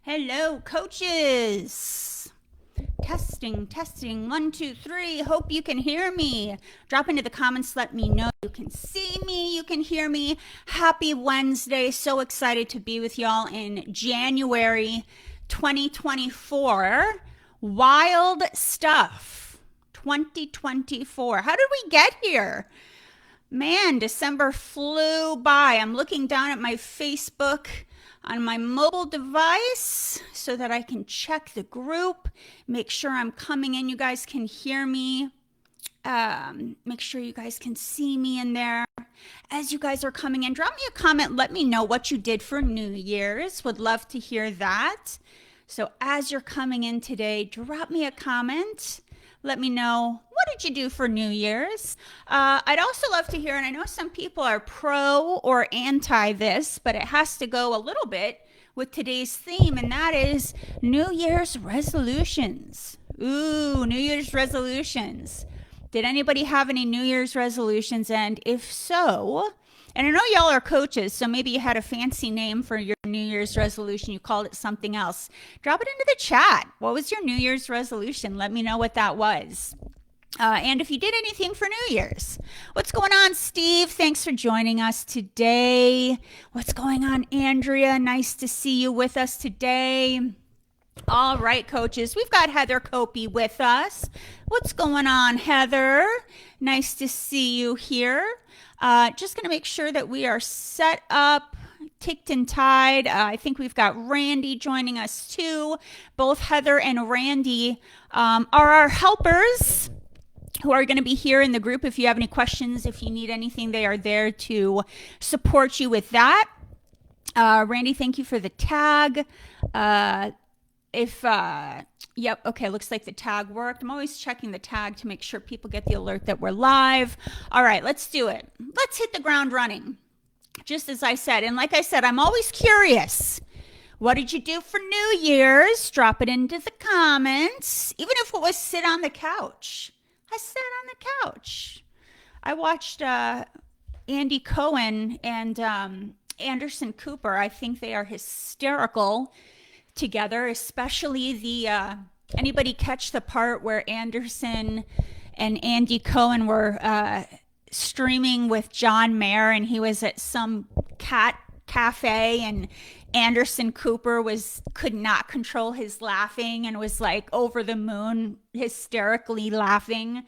Hello, coaches. Testing, testing. 1, 2, 3. Hope you can hear me. Drop into the comments. Let me know you can see me. You can hear me. Happy Wednesday. So excited to be with y'all in January 2024. Wild stuff. 2024. How did we get here? Man, December flew by. I'm looking down at my Facebook on my mobile device so that I can check the group, make sure I'm coming in. You guys can hear me. Make sure you guys can see me in there. As you guys are coming in, drop me a comment. Let me know what you did for New Year's. Would love to hear that. So as you're coming in today, drop me a comment. Let me know, what did you do for New Year's? I'd also love to hear, and I know some people are pro or anti this, but it has to go a little bit with today's theme, and that is New Year's resolutions. Ooh, New Year's resolutions. Did anybody have any New Year's resolutions? And if so, and I know y'all are coaches, so maybe you had a fancy name for your New Year's resolution. You called it something else. Drop it into the chat. What was your New Year's resolution? Let me know what that was. And if you did anything for New Year's. What's going on, Steve? Thanks for joining us today. What's going on, Andrea? Nice to see you with us today. All right, coaches, we've got Heather Copey with us. What's going on, Heather? Nice to see you here. Just going to make sure that we are set up, ticked and tied. I think we've got Randy joining us too. Both Heather and Randy are our helpers who are going to be here in the group. If you have any questions, if you need anything, they are there to support you with that. Randy, thank you for the tag. Yep, okay, looks like the tag worked. I'm always checking the tag to make sure people get the alert that we're live. All right, let's do it. Let's hit the ground running, just as I said. And like I said, I'm always curious. What did you do for New Year's? Drop it into the comments. Even if it was sit on the couch. I sat on the couch. I watched Andy Cohen and Anderson Cooper. I think they are hysterical together, especially the anybody catch the part where Anderson and Andy Cohen were streaming with John Mayer, and he was at some cat cafe, and Anderson Cooper could not control his laughing and was like over the moon hysterically laughing.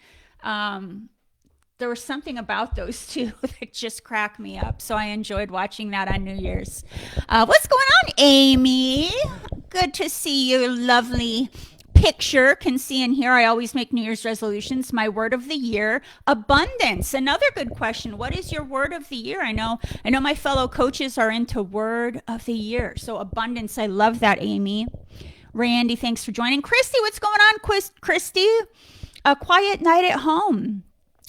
There was something about those two that just cracked me up. So I enjoyed watching that on New Year's. What's going on, Amy? Good to see you. Lovely picture. Can see in here. I always make New Year's resolutions. My word of the year, abundance. Another good question. What is your word of the year? I know my fellow coaches are into word of the year. So abundance. I love that, Amy. Randy, thanks for joining. Christy, what's going on, Christy? A quiet night at home.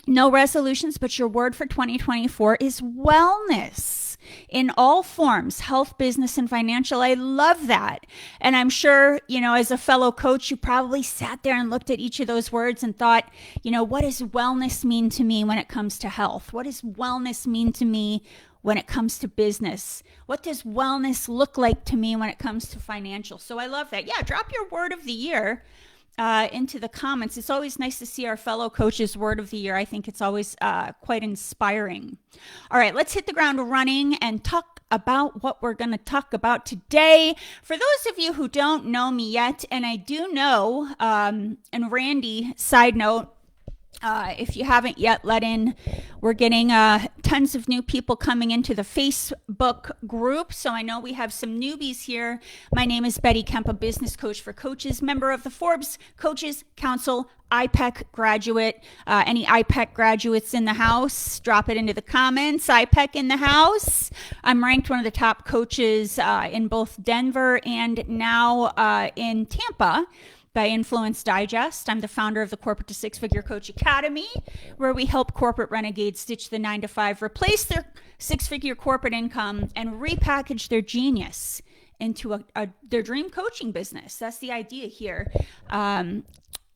No resolutions, but your word for 2024 is wellness in all forms, health, business, and financial. I love that. And I'm sure, as a fellow coach, you probably sat there and looked at each of those words and thought, what does wellness mean to me when it comes to health? What does wellness mean to me when it comes to business? What does wellness look like to me when it comes to financial? So I love that. Yeah, drop your word of the year into the comments. It's always nice to see our fellow coaches' word of the year. I think it's always quite inspiring. All right, let's hit the ground running and talk about what we're going to talk about today. For those of you who don't know me yet, and I do know, and Randy, side note, if you haven't yet let in, we're getting tons of new people coming into the Facebook group. So I know we have some newbies here. My name is Betty Kemp, a business coach for coaches, member of the Forbes Coaches Council, IPEC graduate. Any IPEC graduates in the house, drop it into the comments. IPEC in the house. I'm ranked one of the top coaches in both Denver and now in Tampa by Influence Digest. I'm the founder of the Corporate to Six-Figure Coach Academy, where we help corporate renegades ditch the 9-to-5, replace their six-figure corporate income, and repackage their genius into their dream coaching business. That's the idea here.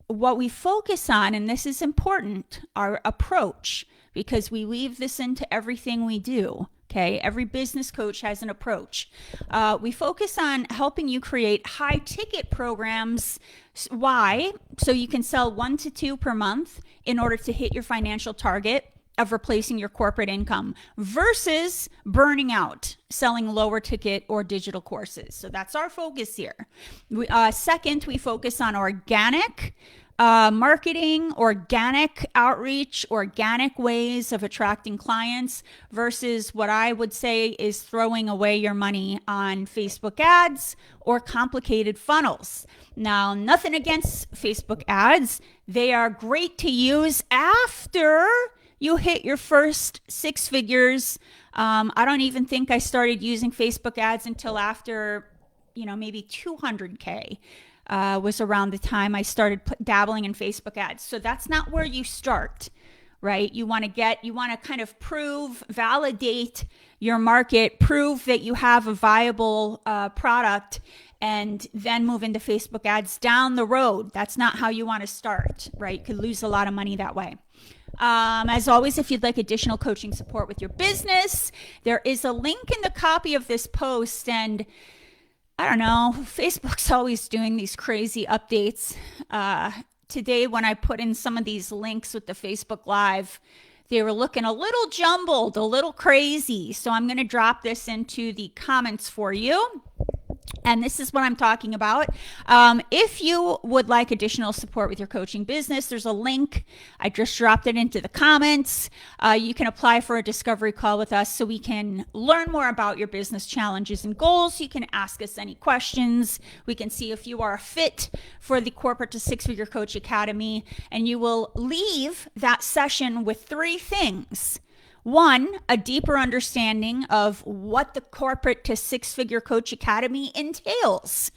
What we focus on, and this is important, our approach, because we weave this into everything we do. Okay, every business coach has an approach. We focus on helping you create high ticket programs. Why? So you can sell 1 to 2 per month in order to hit your financial target of replacing your corporate income versus burning out, selling lower ticket or digital courses. So that's our focus here. Second, we focus on organic marketing, organic outreach, organic ways of attracting clients versus what I would say is throwing away your money on Facebook ads or complicated funnels. Now, nothing against Facebook ads. They are great to use after you hit your first 6 figures. I don't even think I started using Facebook ads until after, maybe 200K. Was around the time I started dabbling in Facebook ads. So that's not where you start, right? You want to kind of validate your market, prove that you have a viable product, and then move into Facebook ads down the road. That's not how you want to start, right? You could lose a lot of money that way. As always, if you'd like additional coaching support with your business, there is a link in the copy of this post, and I don't know, Facebook's always doing these crazy updates. Today, when I put in some of these links with the Facebook Live, they were looking a little jumbled, a little crazy. So I'm going to drop this into the comments for you. And this is what I'm talking about. If you would like additional support with your coaching business, there's a link. I just dropped it into the comments. You can apply for a discovery call with us so we can learn more about your business challenges and goals. You can ask us any questions. We can see if you are a fit for the Corporate to 6-Figure Coach Academy. And you will leave that session with 3 things. 1, a deeper understanding of what the Corporate to 6-Figure Coach Academy entails.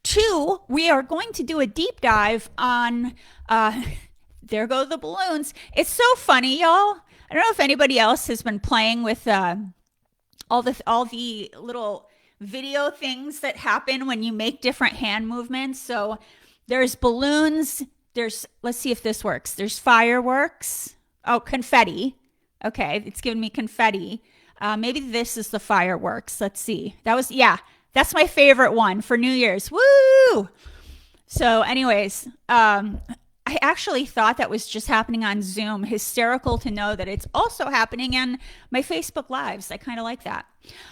2, we are going to do a deep dive on, there go the balloons. It's so funny, y'all. I don't know if anybody else has been playing with all the little video things that happen when you make different hand movements. So there's balloons. Let's see if this works. There's fireworks. Oh, confetti. Okay, it's giving me confetti. Maybe this is the fireworks. Let's see. That's my favorite one for New Year's. Woo! So anyways, I actually thought that was just happening on Zoom. Hysterical to know that it's also happening on my Facebook Lives. I kind of like that.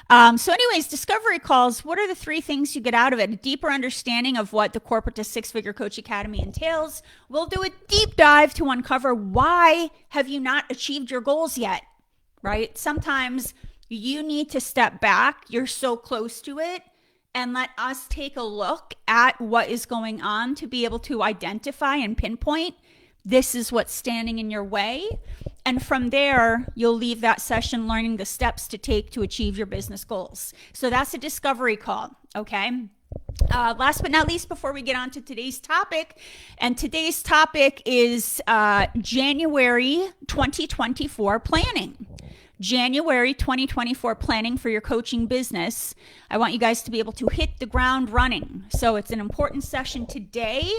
So anyways, discovery calls. What are the 3 things you get out of it? A deeper understanding of what the Corporate to 6-Figure Coach Academy entails. We'll do a deep dive to uncover why have you not achieved your goals yet, right? Sometimes you need to step back. You're so close to it. And let us take a look at what is going on to be able to identify and pinpoint this is what's standing in your way. And from there, you'll leave that session learning the steps to take to achieve your business goals. So that's a discovery call, okay? Last but not least, before we get on to today's topic, and today's topic is January 2024 planning. January 2024 planning for your coaching business. I want you guys to be able to hit the ground running. So it's an important session today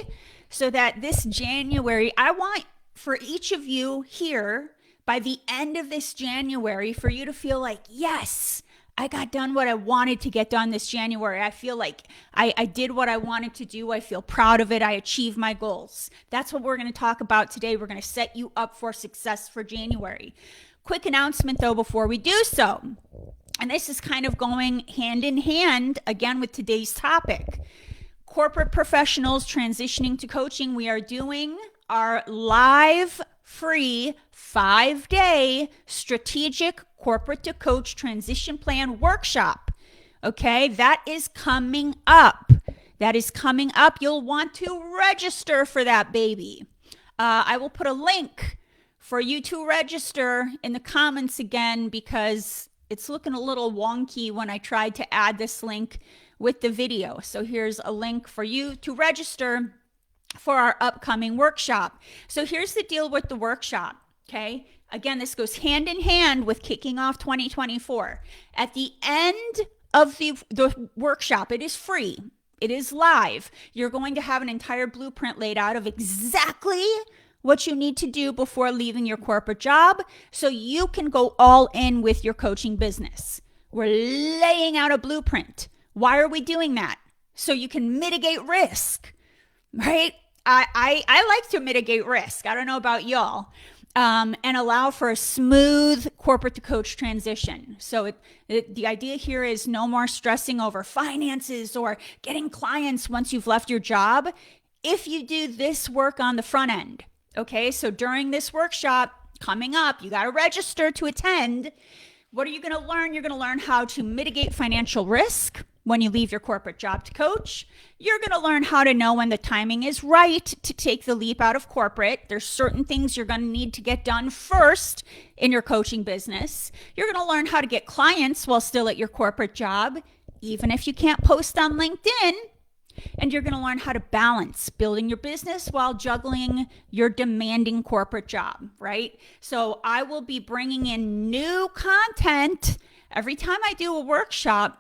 so that this January, I want for each of you here by the end of this January for you to feel like, yes, I got done what I wanted to get done this January. I feel like I did what I wanted to do. I feel proud of it. I achieved my goals. That's what we're going to talk about today. We're going to set you up for success for January. Quick announcement though before we do so, and this is kind of going hand in hand again with today's topic. Corporate professionals transitioning to coaching, we are doing our live free 5-day strategic corporate to coach transition plan workshop. Okay, that is coming up. You'll want to register for that baby. I will put a link for you to register in the comments again because it's looking a little wonky when I tried to add this link with the video. So here's a link for you to register for our upcoming workshop. So here's the deal with the workshop, okay? Again, this goes hand in hand with kicking off 2024. At the end of the workshop, it is free. It is live. You're going to have an entire blueprint laid out of exactly what you need to do before leaving your corporate job so you can go all in with your coaching business. We're laying out a blueprint. Why are we doing that? So you can mitigate risk, right? I like to mitigate risk. I don't know about y'all. And allow for a smooth corporate to coach transition. So the idea here is no more stressing over finances or getting clients once you've left your job. If you do this work on the front end, okay? So during this workshop coming up, you got to register to attend. What are you going to learn? You're going to learn how to mitigate financial risk when you leave your corporate job to coach. You're going to learn how to know when the timing is right to take the leap out of corporate. There's certain things you're going to need to get done first in your coaching business. You're going to learn how to get clients while still at your corporate job, even if you can't post on LinkedIn. And you're going to learn how to balance building your business while juggling your demanding corporate job, right? So I will be bringing in new content every time I do a workshop.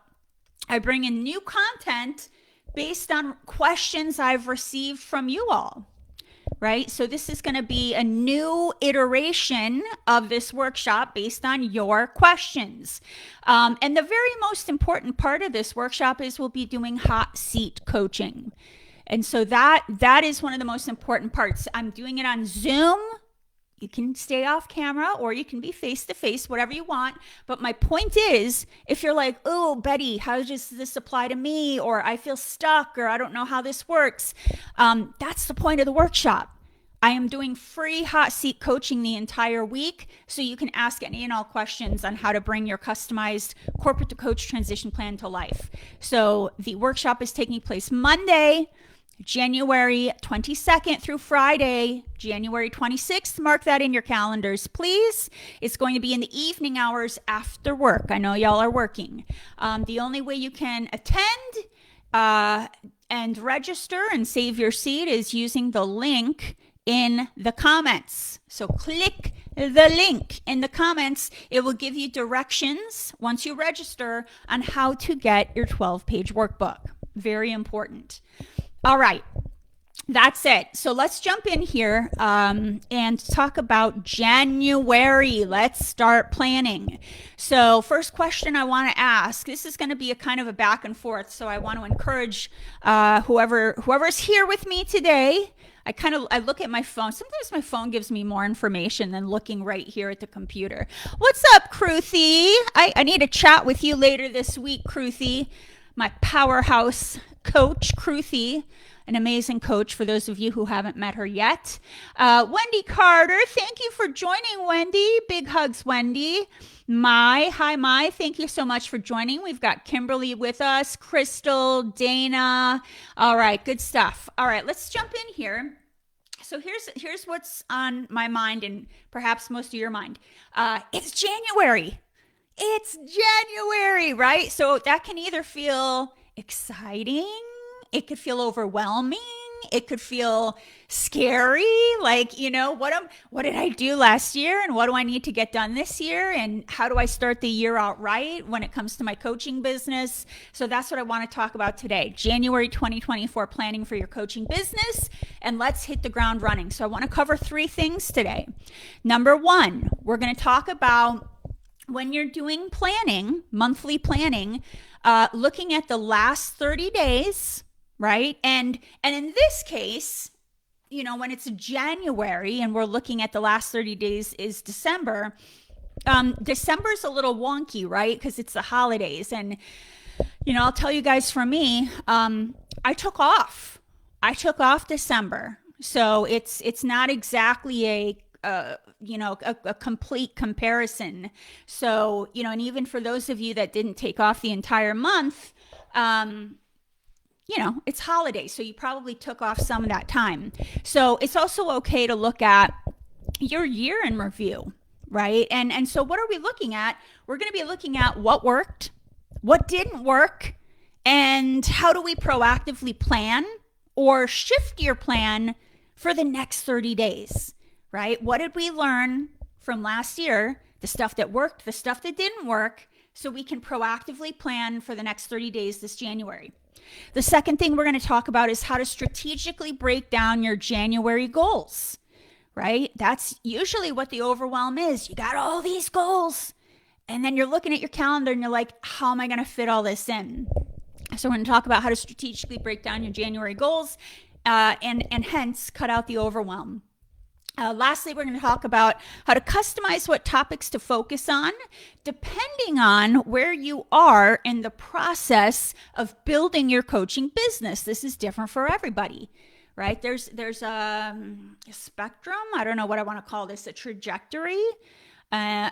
I bring in new content based on questions I've received from you all, right? So this is going to be a new iteration of this workshop based on your questions. And the very most important part of this workshop is we'll be doing hot seat coaching. And so that is one of the most important parts. I'm doing it on Zoom. You can stay off camera or you can be face-to-face, whatever you want. But my point is, if you're like, oh, Betty, how does this apply to me? Or I feel stuck, or I don't know how this works. That's the point of the workshop. I am doing free hot seat coaching the entire week, so you can ask any and all questions on how to bring your customized corporate to coach transition plan to life. So the workshop is taking place Monday, January 22nd through Friday, January 26th. Mark that in your calendars, please. It's going to be in the evening hours after work. I know y'all are working. The only way you can attend and register and save your seat is using the link in the comments. So click the link in the comments. It will give you directions once you register on how to get your 12-page workbook. Very important. All right, that's it. So let's jump in here and talk about January. Let's start planning. So first question I want to ask, this is going to be a kind of a back and forth. So I want to encourage whoever's here with me today. I look at my phone. Sometimes my phone gives me more information than looking right here at the computer. What's up, Kruthi? I need to chat with you later this week, Kruthi. My powerhouse coach, Kruthi, an amazing coach for those of you who haven't met her yet. Wendy Carter, thank you for joining, Wendy. Big hugs, Wendy. Hi, Mai, thank you so much for joining. We've got Kimberly with us, Crystal, Dana. All right, good stuff. All right, let's jump in here. So here's what's on my mind and perhaps most of your mind. It's January. It's January, right? So that can either feel exciting, it could feel overwhelming, it could feel scary, like, what did I do last year and what do I need to get done this year and how do I start the year out right when it comes to my coaching business? So that's what I want to talk about today. January 2024 planning for your coaching business, and let's hit the ground running. So I want to cover 3 things today. Number 1, we're going to talk about when you're doing planning, monthly planning, looking at the last 30 days, right? And in this case, when it's January and we're looking at the last 30 days is December. December's a little wonky, right? Because it's the holidays. And, I'll tell you guys, for me, I took off December. So it's not exactly a complete comparison. So, and even for those of you that didn't take off the entire month, it's holidays. So you probably took off some of that time. So it's also okay to look at your year in review, right? And so what are we looking at? We're going to be looking at what worked, what didn't work, and how do we proactively plan or shift your plan for the next 30 days. Right? What did we learn from last year? The stuff that worked, the stuff that didn't work, so we can proactively plan for the next 30 days this January. The second thing we're going to talk about is how to strategically break down your January goals. right? That's usually what the overwhelm is. You got all these goals, and then you're looking at your calendar and you're like, how am I going to fit all this in? So we're going to talk about how to strategically break down your January goals and hence cut out the overwhelm. Lastly, we're going to talk about how to customize what topics to focus on depending on where you are in the process of building your coaching business. This is different for everybody, right? There's a spectrum. I don't know what I want to call this, a trajectory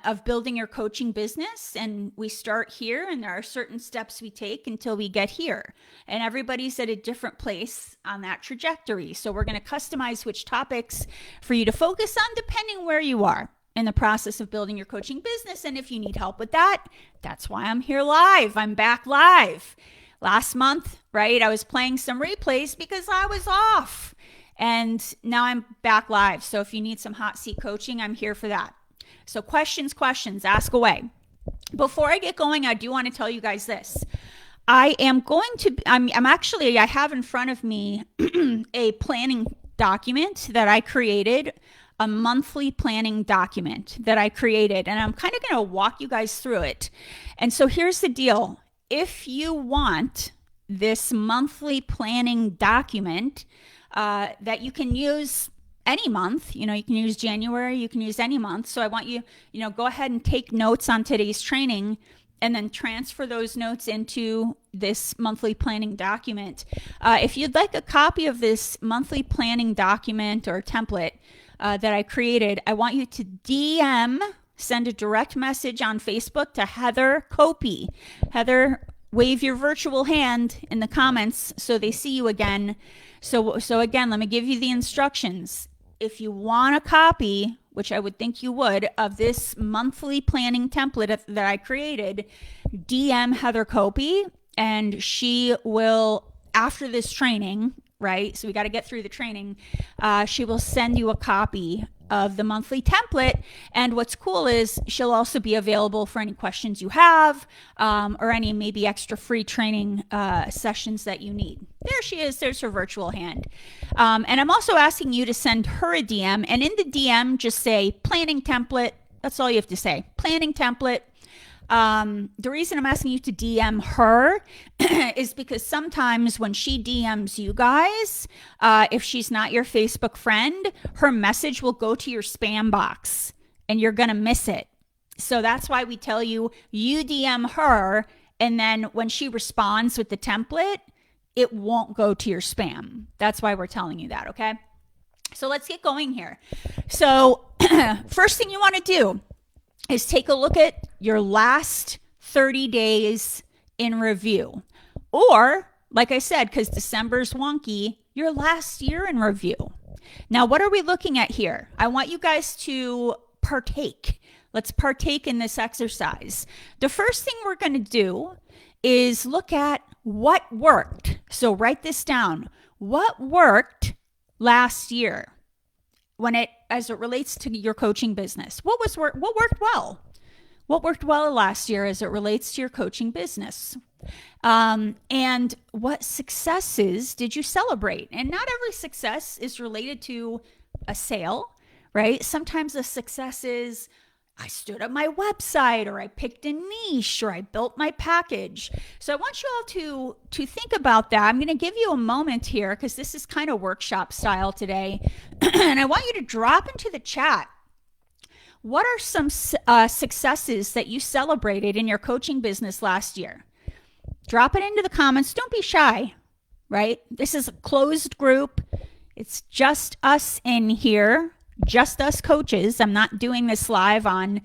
of building your coaching business. And we start here, and there are certain steps we take until we get here. And everybody's at a different place on that trajectory. So we're going to customize which topics for you to focus on depending where you are in the process of building your coaching business. And if you need help with that, that's why I'm here live. I'm back live. Last month, right, I was playing some replays because I was off. And now I'm back live. So if you need some hot seat coaching, I'm here for that. So questions, ask away. Before I get going, I do want to tell you guys this. I have in front of me a planning document that I created, a monthly planning document that I created, and I'm kind of going to walk you guys through it. And so here's the deal. If you want this monthly planning document that you can use any month, you can use January, you can use any month. So I want you, go ahead and take notes on today's training and then transfer those notes into this monthly planning document. If you'd like a copy of this monthly planning document or template that I created, I want you to send a direct message on Facebook to Heather Copey. Heather, wave your virtual hand in the comments so they see you again. So again, let me give you the instructions. If you want a copy, which I would think you would, of this monthly planning template that I created, DM Heather Copey, and she will, after this training, right? So we got to get through the training. She will send you a copy of the monthly template. And what's cool is she'll also be available for any questions you have or any maybe extra free training sessions that you need. There she is. There's her virtual hand. And I'm also asking you to send her a DM. And in the DM, just say planning template. That's all you have to say. Planning template. The reason I'm asking you to DM her is because sometimes when she DMs you guys, if she's not your Facebook friend, her message will go to your spam box and you're going to miss it. So that's why we tell you DM her, and then when she responds with the template, it won't go to your spam. That's why we're telling you that, okay? So let's get going here. So first thing you want to do is take a look at your last 30 days in review. Or, like I said, because December's wonky, your last year in review. Now, what are we looking at here? I want you guys to partake. Let's partake in this exercise. The first thing we're going to do is look at what worked. So write this down. What worked last year? As it relates to your coaching business, what worked well? What worked well last year as it relates to your coaching business? And what successes did you celebrate? And not every success is related to a sale, right? Sometimes a success is I stood up my website, or I picked a niche, or I built my package. So I want you all to think about that. I'm going to give you a moment here because this is kind of workshop style today. And I want you to drop into the chat. What are some successes that you celebrated in your coaching business last year? Drop it into the comments. Don't be shy, right? This is a closed group. It's just us in here. Just us coaches. I'm not doing this live on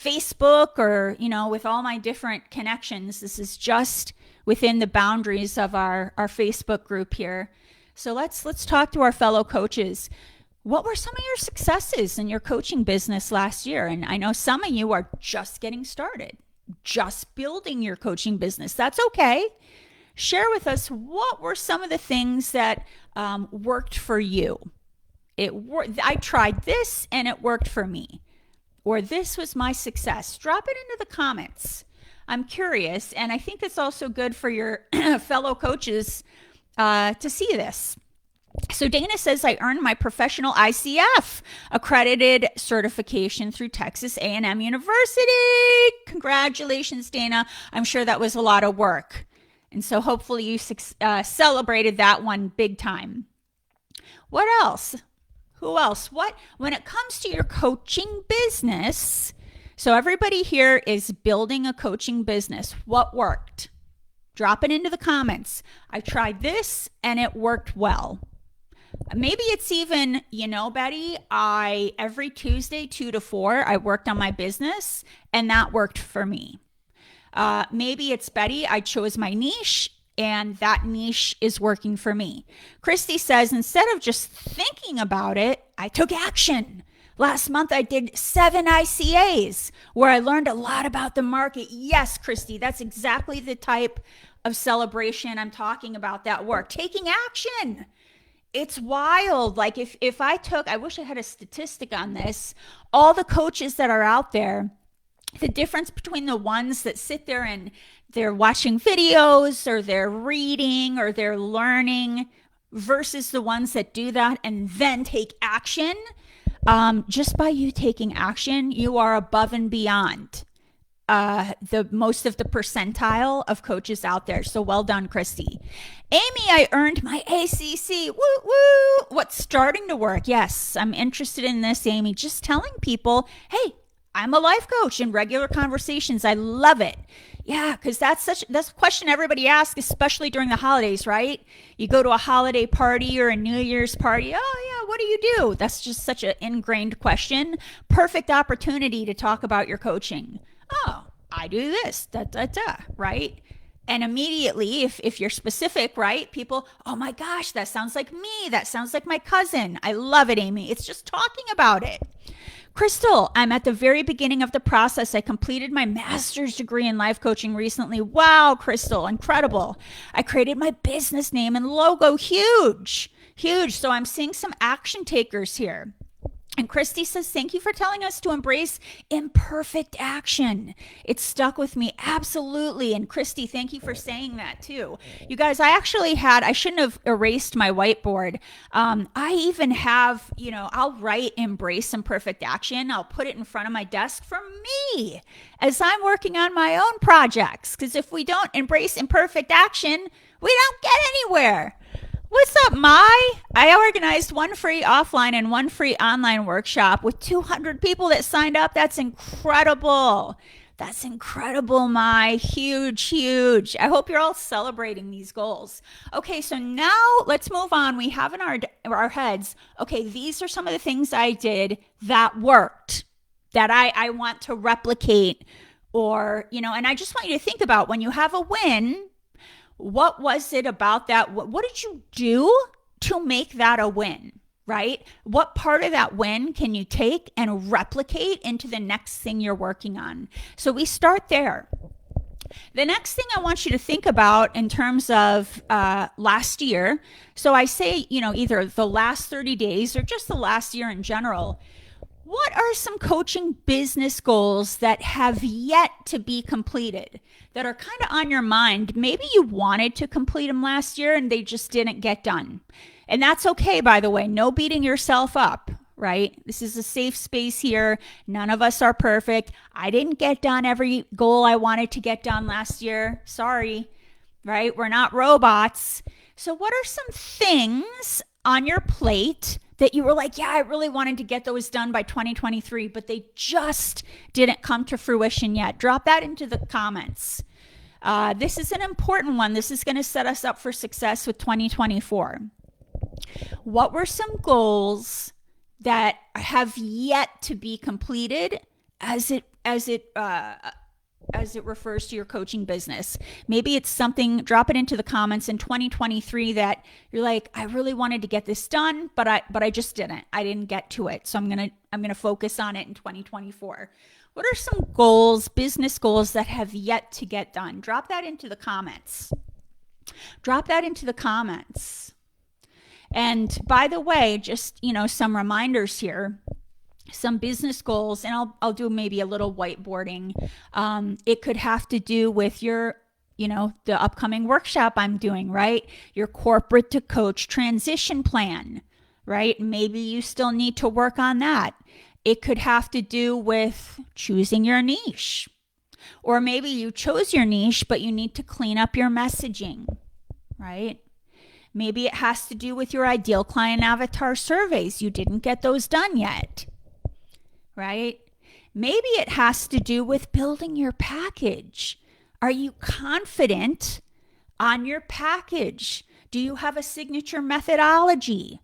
Facebook or, with all my different connections. This is just within the boundaries of our Facebook group here. So let's talk to our fellow coaches. What were some of your successes in your coaching business last year? And I know some of you are just getting started, just building your coaching business. That's okay. Share with us what were some of the things that worked for you. I tried this and it worked for me, or this was my success. Drop it into the comments. I'm curious, and I think it's also good for your fellow coaches to see this. So Dana says, I earned my professional ICF accredited certification through Texas A&M University. Congratulations, Dana. I'm sure that was a lot of work. And so hopefully you celebrated that one big time. What else? Who else? When it comes to your coaching business, so everybody here is building a coaching business. What worked? Drop it into the comments. I tried this and it worked well. Maybe it's even, Betty, every Tuesday, 2 to 4, I worked on my business and that worked for me. Maybe it's Betty, I chose my niche and that niche is working for me. Christy says, instead of just thinking about it, I took action. Last month, I did 7 ICAs where I learned a lot about the market. Yes, Christy, that's exactly the type of celebration I'm talking about that work. Taking action. It's wild. Like if I wish I had a statistic on this, all the coaches that are out there, the difference between the ones that sit there and they're watching videos or they're reading or they're learning versus the ones that do that and then take action, just by you taking action, you are above and beyond the most of the percentile of coaches out there. So well done, Christy. Amy, I earned my ACC. Woo, woo. What's starting to work? Yes, I'm interested in this, Amy. Just telling people, hey, I'm a life coach in regular conversations. I love it. Yeah, because that's a question everybody asks, especially during the holidays, right? You go to a holiday party or a New Year's party. Oh, yeah, what do you do? That's just such an ingrained question. Perfect opportunity to talk about your coaching. Oh, I do this, right? And immediately, if you're specific, right, people, oh my gosh, that sounds like me. That sounds like my cousin. I love it, Amy. It's just talking about it. Crystal, I'm at the very beginning of the process. I completed my master's degree in life coaching recently. Wow, Crystal, incredible. I created my business name and logo. Huge, huge. So I'm seeing some action takers here. And Christy says, thank you for telling us to embrace imperfect action. It stuck with me. Absolutely. And Christy, thank you for saying that too. You guys, I shouldn't have erased my whiteboard. I even have, I'll write embrace imperfect action. I'll put it in front of my desk for me as I'm working on my own projects. Because if we don't embrace imperfect action, we don't get anywhere. What's up, Mai? I organized one free offline and one free online workshop with 200 people that signed up. That's incredible. That's incredible, Mai. Huge, huge. I hope you're all celebrating these goals. Okay, so now let's move on. We have in our heads, okay, these are some of the things I did that worked, that I want to replicate or, and I just want you to think about when you have a win, what was it about that? What did you do to make that a win, right? What part of that win can you take and replicate into the next thing you're working on? So we start there. The next thing I want you to think about in terms of last year, so I say, either the last 30 days or just the last year in general, what are some coaching business goals that have yet to be completed that are kind of on your mind? Maybe you wanted to complete them last year and they just didn't get done. And that's okay, by the way. No beating yourself up, right? This is a safe space here. None of us are perfect. I didn't get done every goal I wanted to get done last year. Sorry, right? We're not robots. So what are some things on your plate that you were like, yeah, I really wanted to get those done by 2023, but they just didn't come to fruition yet? Drop that into the comments. This is an important one. This is going to set us up for success with 2024. What were some goals that have yet to be completed as it refers to your coaching business? Maybe it's something, drop it into the comments in 2023 that you're like, I really wanted to get this done, but I just didn't. I didn't get to it. So I'm going to focus on it in 2024. What are some goals, business goals that have yet to get done? Drop that into the comments. Drop that into the comments. And by the way, just, some reminders here. Some business goals, and I'll do maybe a little whiteboarding. It could have to do with your the upcoming workshop I'm doing, right? Your corporate to coach transition plan, right? Maybe you still need to work on that. It could have to do with choosing your niche. Or maybe you chose your niche, but you need to clean up your messaging, right? Maybe it has to do with your ideal client avatar surveys. You didn't get those done yet, right? Maybe it has to do with building your package. Are you confident on your package? Do you have a signature methodology?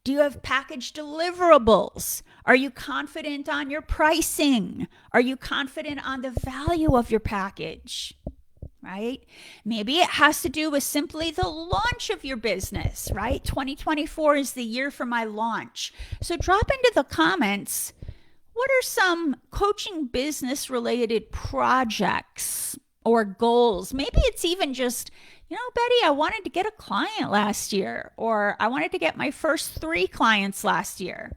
Do you have package deliverables? Are you confident on your pricing? Are you confident on the value of your package? Right? Maybe it has to do with simply the launch of your business, right? 2024 is the year for my launch. So drop into the comments, what are some coaching business related projects or goals? Maybe it's even just, Betty, I wanted to get a client last year, or I wanted to get my first 3 clients last year.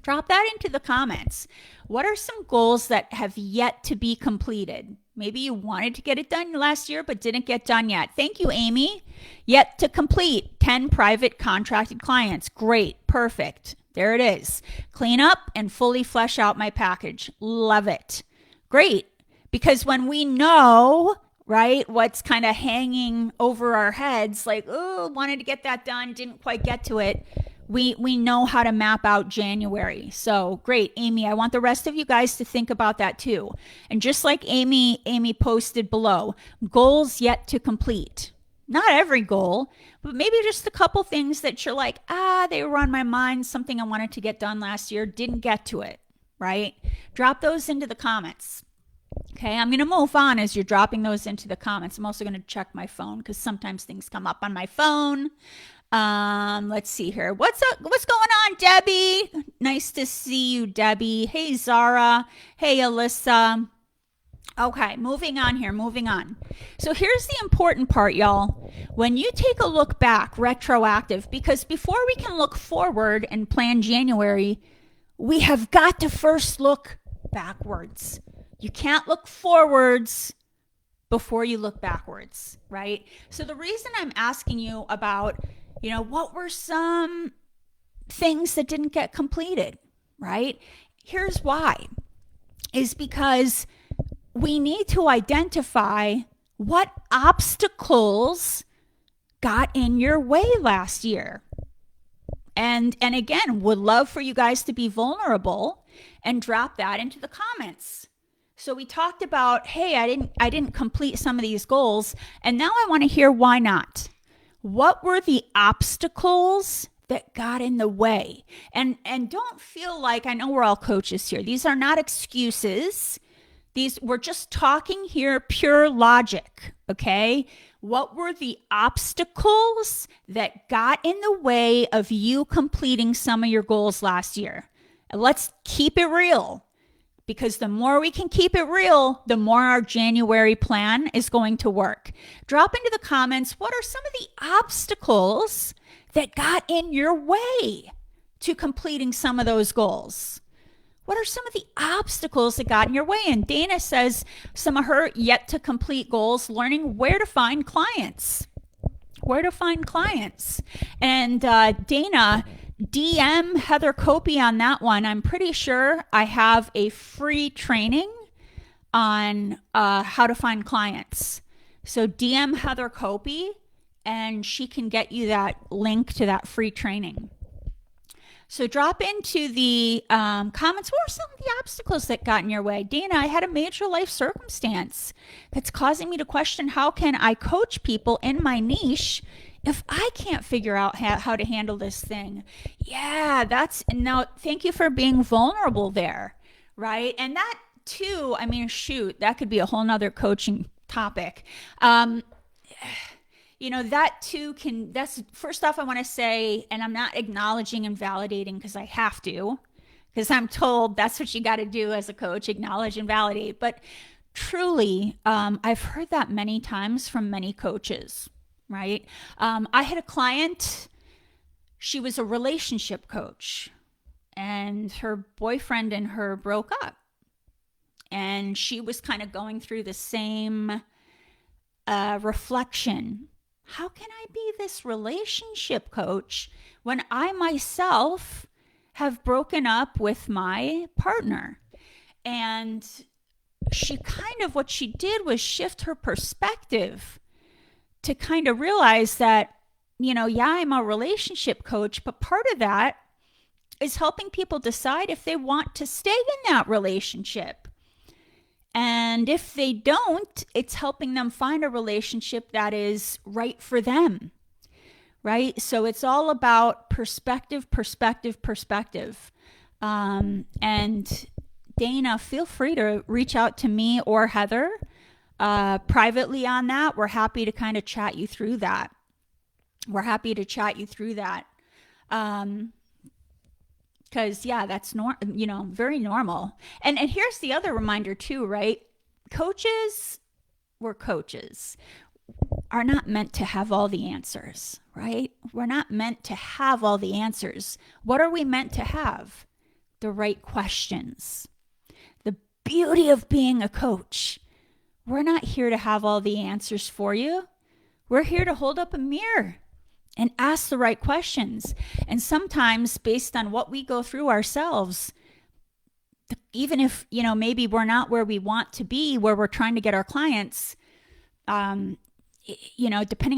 Drop that into the comments. What are some goals that have yet to be completed? Maybe you wanted to get it done last year, but didn't get done yet. Thank you, Amy. Yet to complete 10 private contracted clients. Great. Perfect. There it is. Clean up and fully flesh out my package. Love it. Great. Because when we know, right, what's kind of hanging over our heads, like, oh, wanted to get that done, didn't quite get to it, we know how to map out January. So great, Amy. I want the rest of you guys to think about that too. And just like Amy posted below, goals yet to complete. Not every goal, but maybe just a couple things that you're like, they were on my mind, something I wanted to get done last year, didn't get to it, right? Drop those into the comments. Okay, I'm going to move on as you're dropping those into the comments. I'm also going to check my phone because sometimes things come up on my phone. Let's see here. What's up? What's going on, Debbie? Nice to see you, Debbie. Hey, Zara. Hey, Alyssa. Okay, moving on here, moving on. So here's the important part, y'all. When you take a look back, retroactive, because before we can look forward and plan January, we have got to first look backwards. You can't look forwards before you look backwards, right? So the reason I'm asking you about, what were some things that didn't get completed, right? Here's why. Is because we need to identify what obstacles got in your way last year. And again, would love for you guys to be vulnerable and drop that into the comments. So we talked about, hey, I didn't complete some of these goals, and now I want to hear why not. What were the obstacles that got in the way? And don't feel like, I know we're all coaches here. These are not excuses. We're just talking here pure logic, okay? What were the obstacles that got in the way of you completing some of your goals last year? And let's keep it real. Because the more we can keep it real, the more our January plan is going to work. Drop into the comments, what are some of the obstacles that got in your way to completing some of those goals? What are some of the obstacles that got in your way? And Dana says some of her yet to complete goals, learning where to find clients. Where to find clients. And Dana, DM Heather Copey on that one. I'm pretty sure I have a free training on how to find clients. So DM Heather Copey and she can get you that link to that free training. So drop into the comments. What are some of the obstacles that got in your way? Dana, I had a major life circumstance that's causing me to question how can I coach people in my niche if I can't figure out how to handle this thing. Yeah, now thank you for being vulnerable there, right? And that too, shoot, that could be a whole nother coaching topic. That too that's first off, I want to say, and I'm not acknowledging and validating because I have to, because I'm told that's what you got to do as a coach, acknowledge and validate. But truly, I've heard that many times from many coaches, right? I had a client, she was a relationship coach, and her boyfriend and her broke up. And she was kind of going through the same reflection. How can I be this relationship coach when I myself have broken up with my partner? And she kind of, what she did was shift her perspective to kind of realize that, yeah, I'm a relationship coach, but part of that is helping people decide if they want to stay in that relationship. And if they don't, it's helping them find a relationship that is right for them, right? So it's all about perspective, perspective, perspective. And Dana, feel free to reach out to me or Heather privately on that. We're happy to kind of chat you through that. Because yeah, that's very normal. And here's the other reminder too, right? Coaches are not meant to have all the answers, right? We're not meant to have all the answers. What are we meant to have? The right questions. The beauty of being a coach, we're not here to have all the answers for you. We're here to hold up a mirror and ask the right questions. And sometimes based on what we go through ourselves, even if, maybe we're not where we want to be, where we're trying to get our clients, depending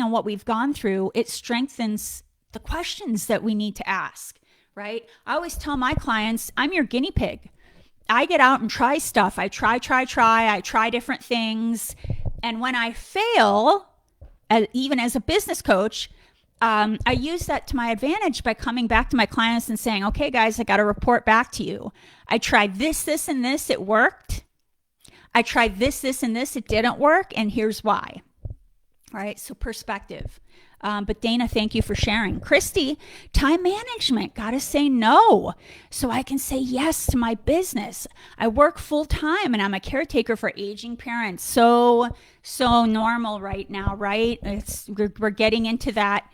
on what we've gone through, it strengthens the questions that we need to ask, right? I always tell my clients, I'm your guinea pig. I get out and try stuff. I try. I try different things. And when I fail, even as a business coach, I use that to my advantage by coming back to my clients and saying, okay, guys, I got to report back to you. I tried this, and this, it worked. I tried this, and this, it didn't work. And here's why. All right. So perspective. But Dana, thank you for sharing. Christy, time management, got to say no so I can say yes to my business. I work full time and I'm a caretaker for aging parents. So normal right now, right? We're getting into that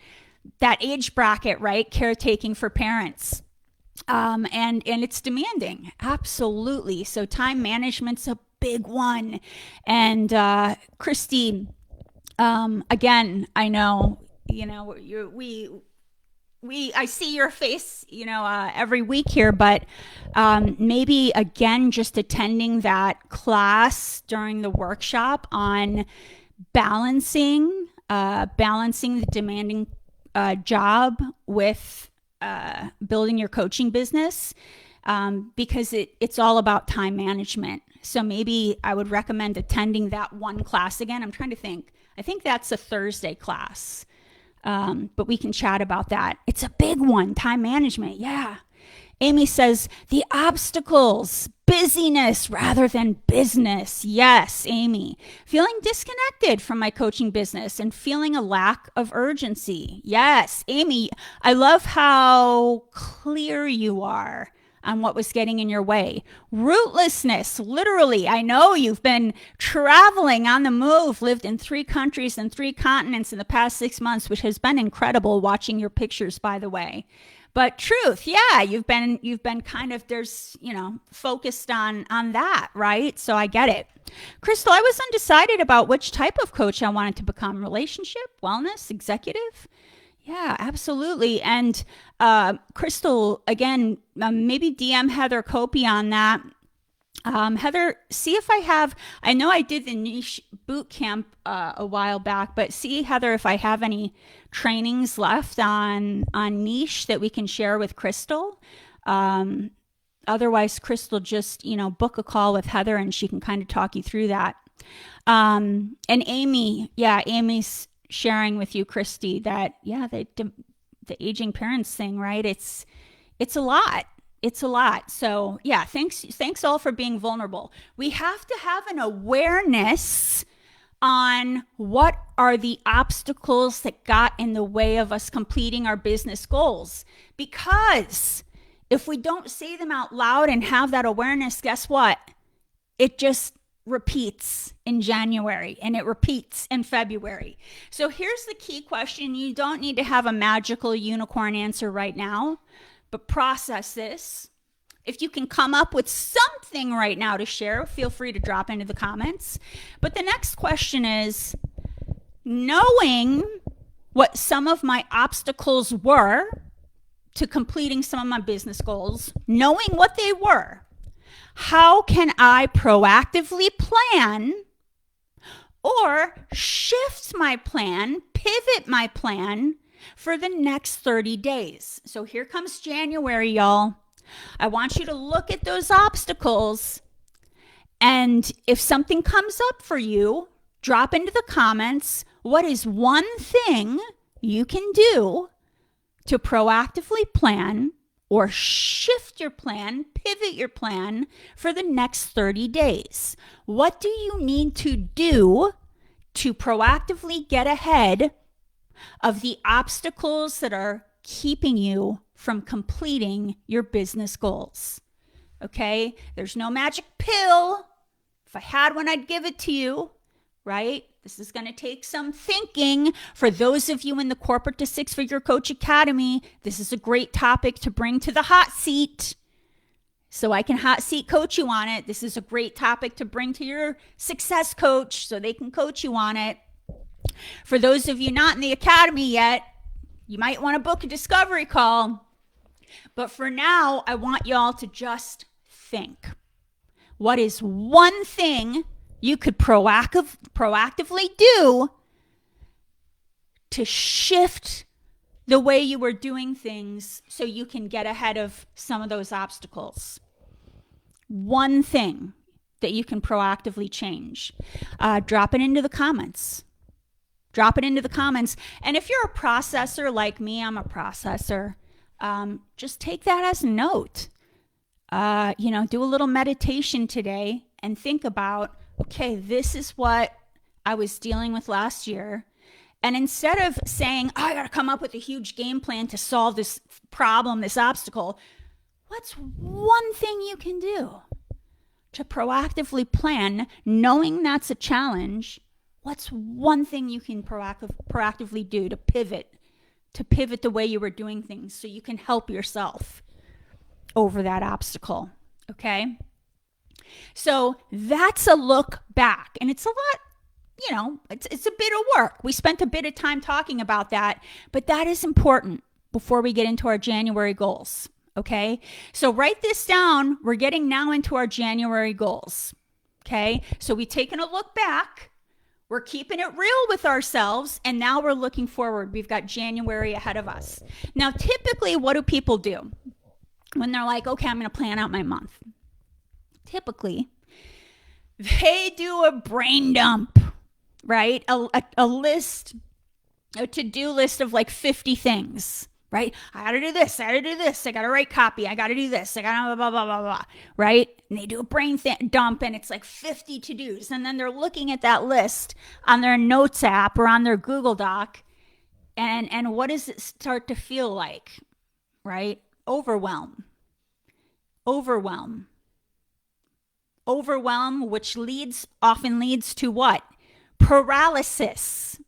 age bracket, right? Caretaking for parents. And it's demanding. Absolutely. So time management's a big one. And Christy, again, I know, I see your face, every week here, but maybe again, just attending that class during the workshop on balancing the demanding job with building your coaching business, because it's all about time management. So maybe I would recommend attending that one class again. I'm trying to think. I think that's a Thursday class. But we can chat about that. It's a big one, time management. Yeah. Amy says the obstacles, busyness rather than business. Yes, Amy. Feeling disconnected from my coaching business and feeling a lack of urgency. Yes, Amy. I love how clear you are on what was getting in your way. Rootlessness, literally. I know you've been traveling on the move, lived in 3 countries and 3 continents in the past 6 months, which has been incredible watching your pictures, by the way. But truth, yeah, you've been kind of, there's, focused on that, right? So I get it. Crystal, I was undecided about which type of coach I wanted to become. Relationship, wellness, executive. Yeah, absolutely. And Crystal, again, maybe DM Heather Copey on that. Heather, see if I know I did the niche boot camp a while back, but see, Heather, if I have any trainings left on niche that we can share with Crystal. Otherwise, Crystal, just, book a call with Heather and she can kind of talk you through that. And Amy, Amy's sharing with you, Christy, that, the aging parents thing, right? It's a lot. It's a lot. So yeah, thanks all for being vulnerable. We have to have an awareness on what are the obstacles that got in the way of us completing our business goals. Because if we don't say them out loud and have that awareness, guess what? It just repeats in January and it repeats in February. So here's the key question. You don't need to have a magical unicorn answer right now, but process this. If you can come up with something right now to share, feel free to drop into the comments. But the next question is, knowing what some of my obstacles were to completing some of my business goals, knowing what they were, how can I proactively plan or shift my plan, pivot my plan for the next 30 days? So here comes January, y'all. I want you to look at those obstacles, and if something comes up for you, drop into the comments, what is one thing you can do to proactively plan or shift your plan, pivot your plan for the next 30 days? What do you need to do to proactively get ahead of the obstacles that are keeping you from completing your business goals? Okay? There's no magic pill. If I had one, I'd give it to you, right? This is going to take some thinking. For those of you in the Corporate to Six-Figure Coach Academy, this is a great topic to bring to the hot seat so I can hot seat coach you on it. This is a great topic to bring to your success coach so they can coach you on it. For those of you not in the academy yet, you might want to book a discovery call. But for now, I want y'all to just think. What is one thing you could proactively do to shift the way you were doing things so you can get ahead of some of those obstacles? One thing that you can proactively change. Drop it into the comments. Drop it into the comments. And if you're a processor like me, I'm a processor, just take that as a note. Do a little meditation today and think about, okay, this is what I was dealing with last year. And instead of saying, I got to come up with a huge game plan to solve this problem, this obstacle, what's one thing you can do to proactively plan, knowing that's a challenge? What's one thing you can proactively do to pivot the way you were doing things so you can help yourself over that obstacle? Okay? So that's a look back, and it's a lot, it's a bit of work. We spent a bit of time talking about that, but that is important before we get into our January goals. Okay? So write this down. We're getting now into our January goals. Okay? So we've taken a look back. We're keeping it real with ourselves, and now we're looking forward. We've got January ahead of us. Now, typically, what do people do when they're like, okay, I'm going to plan out my month? Typically, they do a brain dump, right? A list, a to-do list of like 50 things, right? I got to do this. I got to do this. I got to write copy. I got to do this. I got to blah, blah, blah, blah, right? And they do a brain dump, and it's like 50 to-dos. And then they're looking at that list on their notes app or on their Google Doc. And what does it start to feel like, right? Overwhelm, which often leads to what? Paralysis,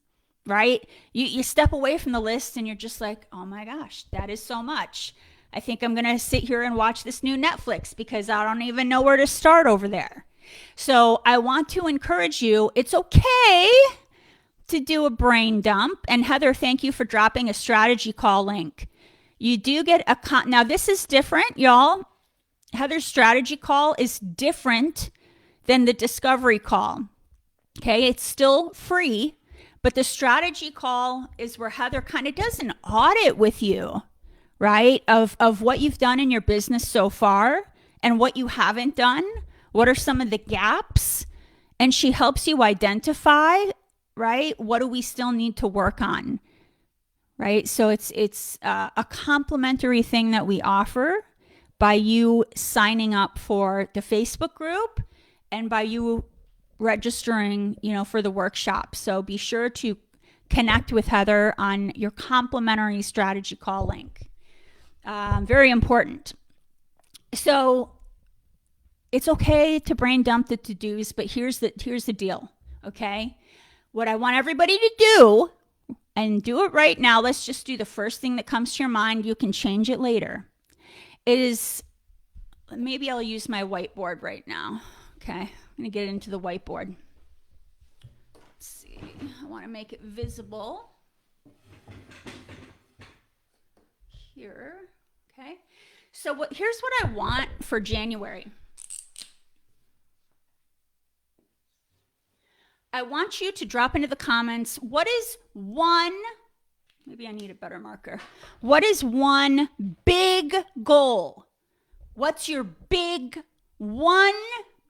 right? You step away from the list and you're just like, oh my gosh, that is so much. I think I'm going to sit here and watch this new Netflix because I don't even know where to start over there. So I want to encourage you, it's okay to do a brain dump. And Heather, thank you for dropping a strategy call link. You do get now this is different, y'all. Heather's strategy call is different than the discovery call. Okay, it's still free, but the strategy call is where Heather kind of does an audit with you, right? Of what you've done in your business so far and what you haven't done. What are some of the gaps? And she helps you identify, right? What do we still need to work on, right? So it's a complimentary thing that we offer by you signing up for the Facebook group and by you registering, for the workshop. So be sure to connect with Heather on your complimentary strategy call link. Very important. So it's okay to brain dump the to-dos, but here's the deal, okay? What I want everybody to do, and do it right now, let's just do the first thing that comes to your mind. You can change it later. Maybe I'll use my whiteboard right now. Okay, I'm going to get into the whiteboard. Let's see. I want to make it visible here. Okay. So here's what I want for January. I want you to drop into the comments, what is one, maybe I need a better marker. What is one big goal? What's your one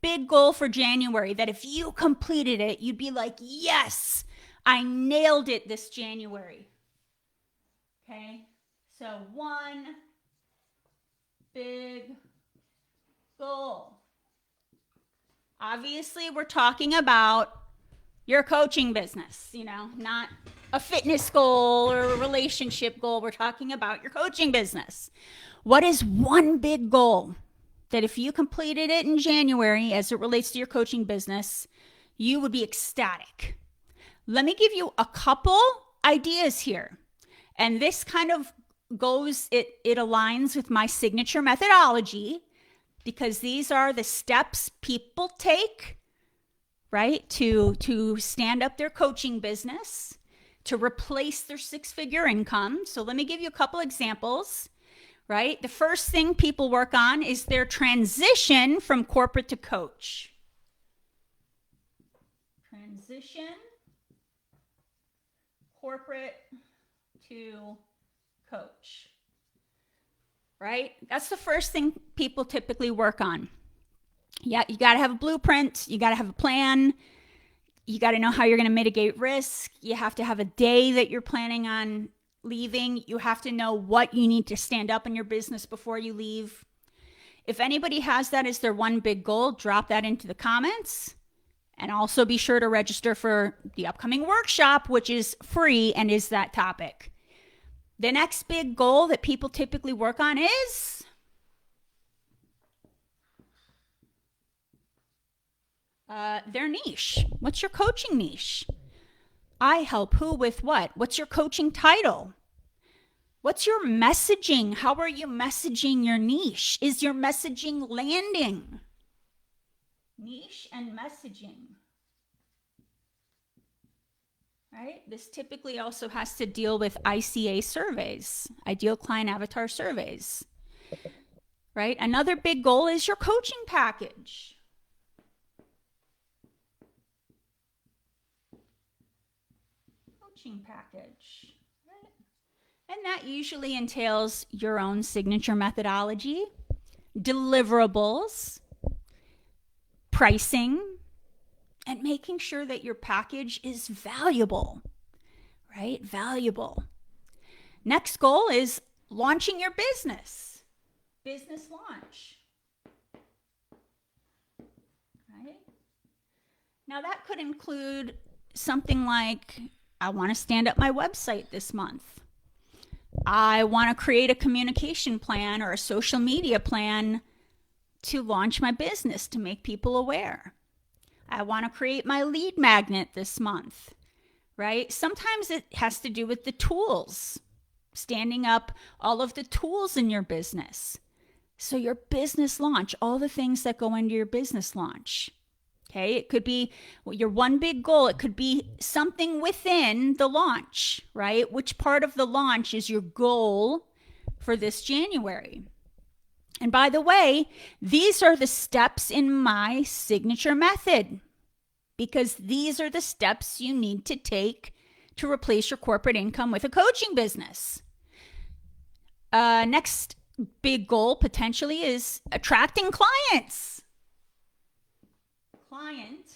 big goal for January that if you completed it, you'd be like, yes, I nailed it this January. Okay, so one big goal. Obviously, we're talking about your coaching business, not a fitness goal or a relationship goal. We're talking about your coaching business. What is one big goal that if you completed it in January as it relates to your coaching business, you would be ecstatic? Let me give you a couple ideas here. And this kind of it aligns with my signature methodology because these are the steps people take, right, to stand up their coaching business, to replace their six-figure income. So let me give you a couple examples, right? The first thing people work on is their transition from corporate to coach. Transition, corporate to coach, right? That's the first thing people typically work on. Yeah, you got to have a blueprint. You got to have a plan. You got to know how you're going to mitigate risk. You have to have a day that you're planning on leaving. You have to know what you need to stand up in your business before you leave. If anybody has that as their one big goal, drop that into the comments. And also be sure to register for the upcoming workshop, which is free and is that topic. The next big goal that people typically work on is their niche. What's your coaching niche? I help who with what? What's your coaching title? What's your messaging? How are you messaging your niche? Is your messaging landing? Niche and messaging. Right? This typically also has to deal with ICA surveys, ideal client avatar surveys. Right? Another big goal is your coaching package. Coaching package. Right? And that usually entails your own signature methodology, deliverables, pricing, and making sure that your package is valuable, right? Valuable. Next goal is launching your business. Business launch. Right? Now that could include something like, I want to stand up my website this month. I want to create a communication plan or a social media plan to launch my business, to make people aware. I want to create my lead magnet this month, right? Sometimes it has to do with the tools, standing up all of the tools in your business. So your business launch, all the things that go into your business launch. Okay, it could be your one big goal. It could be something within the launch, right? Which part of the launch is your goal for this January? And by the way, these are the steps in my signature method because these are the steps you need to take to replace your corporate income with a coaching business. Next big goal potentially is attracting clients. Client,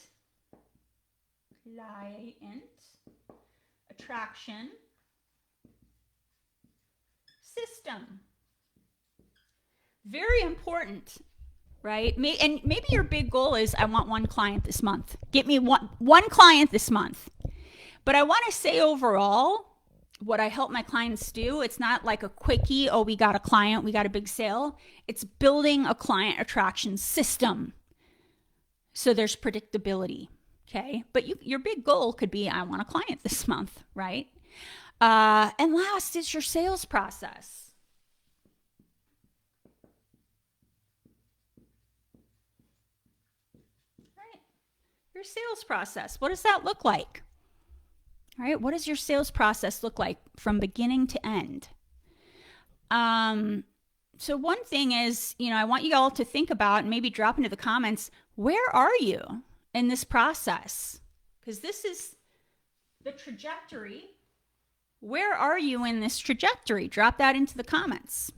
attraction, system. Very important, right? And maybe your big goal is, I want one client this month. Get me one client this month. But I want to say overall, what I help my clients do, it's not like a quickie, oh, we got a client, we got a big sale. It's building a client attraction system. So there's predictability, okay? But your big goal could be, I want a client this month, right? And last is your sales process. Your sales process, what does that look like? All right, what does your sales process look like from beginning to end? So one thing is, I want you all to think about and maybe drop into the comments, where are you in this process? Because this is the trajectory. Where are you in this trajectory? Drop that into the comments.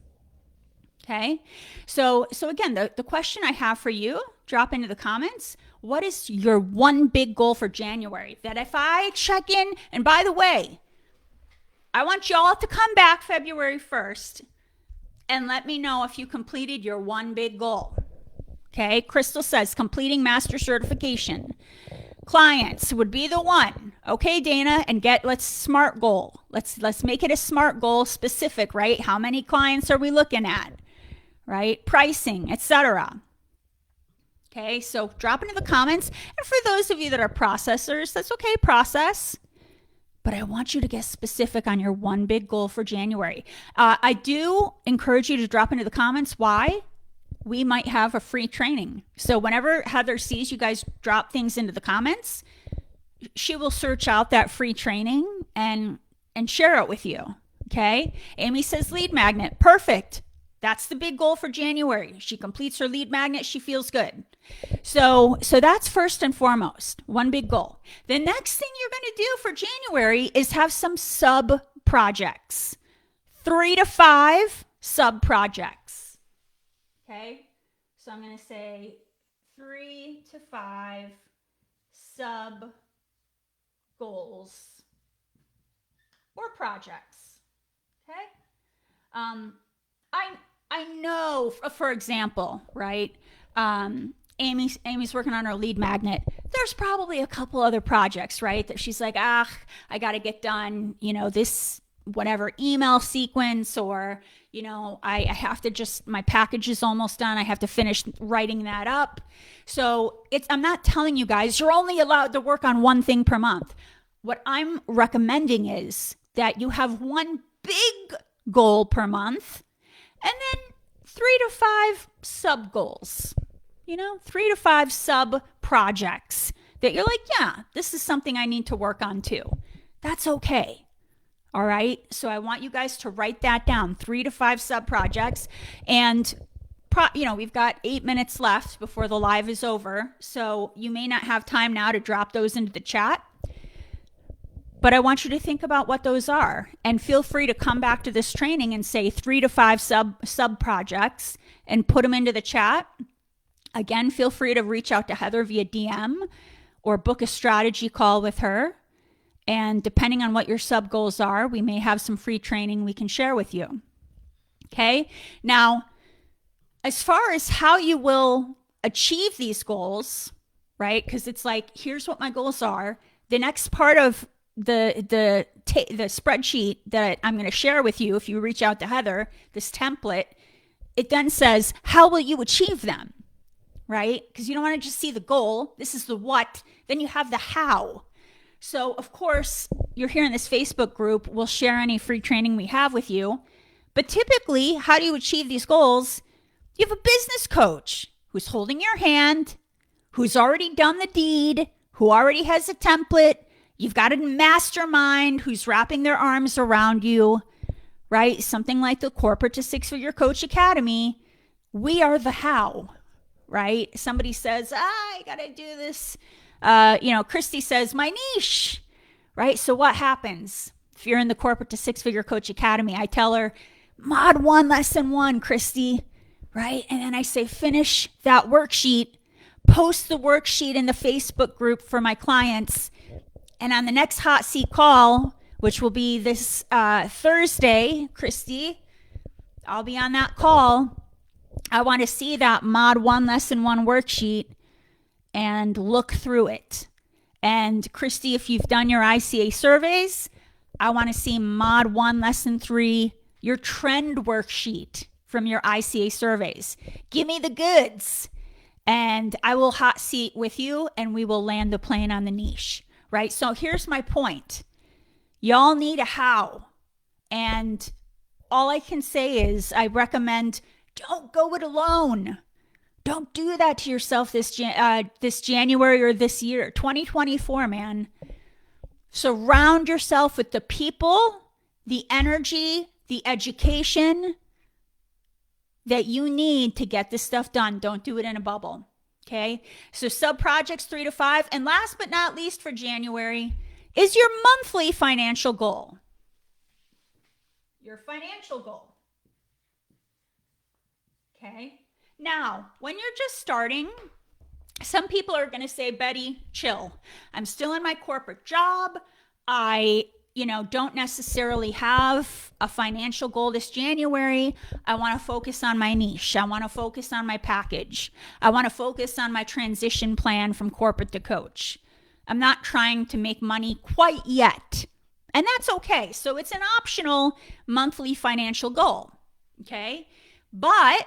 Okay. So again, the question I have for you, drop into the comments. What is your one big goal for January? That if I check in, and by the way, I want y'all to come back February 1st and let me know if you completed your one big goal. Okay. Crystal says completing master certification. Clients would be the one. Okay, Dana, and let's SMART goal. Let's make it a SMART goal specific, right? How many clients are we looking at? Right? Pricing, etc. Okay, so drop into the comments. And for those of you that are processors, that's okay, process. But I want you to get specific on your one big goal for January. I do encourage you to drop into the comments why. We might have a free training. So whenever Heather sees you guys drop things into the comments, she will search out that free training and share it with you. Okay. Amy says lead magnet. Perfect. That's the big goal for January. She completes her lead magnet. She feels good. So that's first and foremost, one big goal. The next thing you're going to do for January is have some sub projects, 3 to 5 sub projects. Okay, so I'm going to say 3 to 5 sub goals or projects. Okay, I know, for example, right? Amy's working on her lead magnet. There's probably a couple other projects, right? That she's like, I got to get done. This whatever email sequence, or I have to my package is almost done. I have to finish writing that up. So I'm not telling you guys you're only allowed to work on one thing per month. What I'm recommending is that you have one big goal per month and then 3 to 5 sub goals, 3 to 5 sub projects that you're like, yeah, this is something I need to work on too. That's okay. All right. So I want you guys to write that down, 3 to 5 sub projects. And, we've got 8 minutes left before the live is over. So you may not have time now to drop those into the chat. But I want you to think about what those are, and feel free to come back to this training and say 3 to 5 sub projects and put them into the chat. Again, feel free to reach out to Heather via DM or book a strategy call with her. And depending on what your sub goals are, we may have some free training we can share with you. Okay. Now, as far as how you will achieve these goals, right? Because it's like, here's what my goals are. The next part of the spreadsheet that I'm going to share with you, if you reach out to Heather, this template, it then says, how will you achieve them? Right? Because you don't want to just see the goal. This is the what. Then you have the how. So, of course, you're here in this Facebook group. We'll share any free training we have with you. But typically, how do you achieve these goals? You have a business coach who's holding your hand, who's already done the deed, who already has a template. You've got a mastermind who's wrapping their arms around you, right? Something like the Corporate to Six-Figure Coach Academy. We are the how, right? Somebody says, I got to do this. Christy says, my niche, right? So what happens if you're in the Corporate to Six-Figure Coach Academy? I tell her, Mod 1, Lesson 1, Christy, right? And then I say, finish that worksheet, post the worksheet in the Facebook group for my clients. And on the next hot seat call, which will be this Thursday, Christy, I'll be on that call. I want to see that Mod 1, Lesson 1 worksheet and look through it. And Christy, if you've done your ICA surveys, I want to see Mod 1, Lesson 3, your trend worksheet from your ICA surveys. Give me the goods. And I will hot seat with you and we will land the plane on the niche. Right? So here's my point. Y'all need a how. And all I can say is I recommend don't go it alone. Don't do that to yourself this January or this year. 2024, man. Surround yourself with the people, the energy, the education that you need to get this stuff done. Don't do it in a bubble. Okay. So sub projects 3 to 5. And last but not least for January is your monthly financial goal. Your financial goal. Okay. Now, when you're just starting, some people are going to say, Betty, chill. I'm still in my corporate job. I don't necessarily have a financial goal this January. I want to focus on my niche. I want to focus on my package. I want to focus on my transition plan from corporate to coach. I'm not trying to make money quite yet. And that's okay. So it's an optional monthly financial goal. Okay. But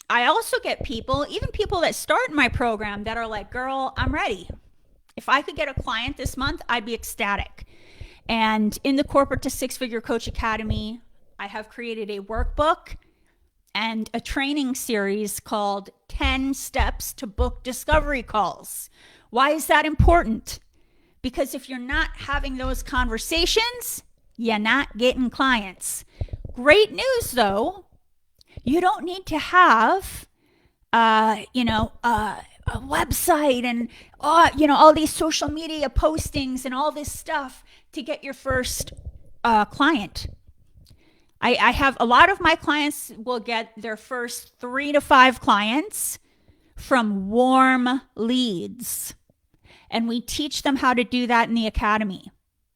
I also get people, even people that start in my program, that are like, girl, I'm ready. If I could get a client this month, I'd be ecstatic. And in the Corporate to Six Figure Coach Academy, I have created a workbook and a training series called 10 Steps to Book Discovery Calls. Why is that important? Because if you're not having those conversations, you're not getting clients. Great news, though. You don't need to have, a website and, all these social media postings and all this stuff to get your first client. I have a lot of my clients will get their first 3 to 5 clients from warm leads. And we teach them how to do that in the academy.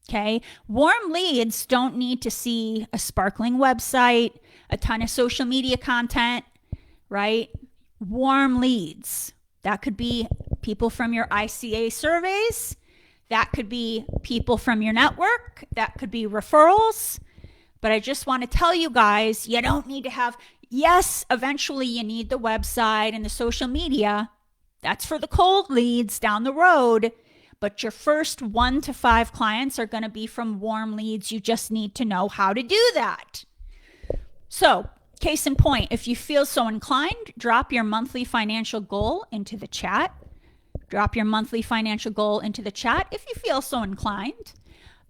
Okay. Warm leads don't need to see a sparkling website, a ton of social media content, right? Warm leads. That could be people from your ICA surveys. That could be people from your network. That could be referrals. But I just want to tell you guys, you don't need to have, yes, eventually you need the website and the social media. That's for the cold leads down the road. But your first 1 to 5 clients are going to be from warm leads. You just need to know how to do that. So, case in point, if you feel so inclined, drop your monthly financial goal into the chat. Drop your monthly financial goal into the chat if you feel so inclined.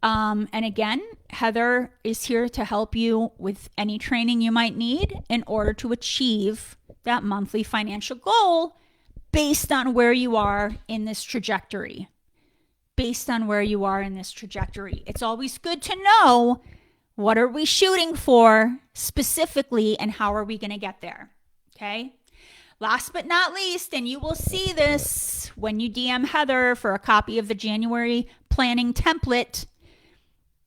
And again, Heather is here to help you with any training you might need in order to achieve that monthly financial goal based on where you are in this trajectory. Based on where you are in this trajectory. It's always good to know, what are we shooting for specifically and how are we going to get there? Okay. Last but not least, and you will see this when you DM Heather for a copy of the January planning template.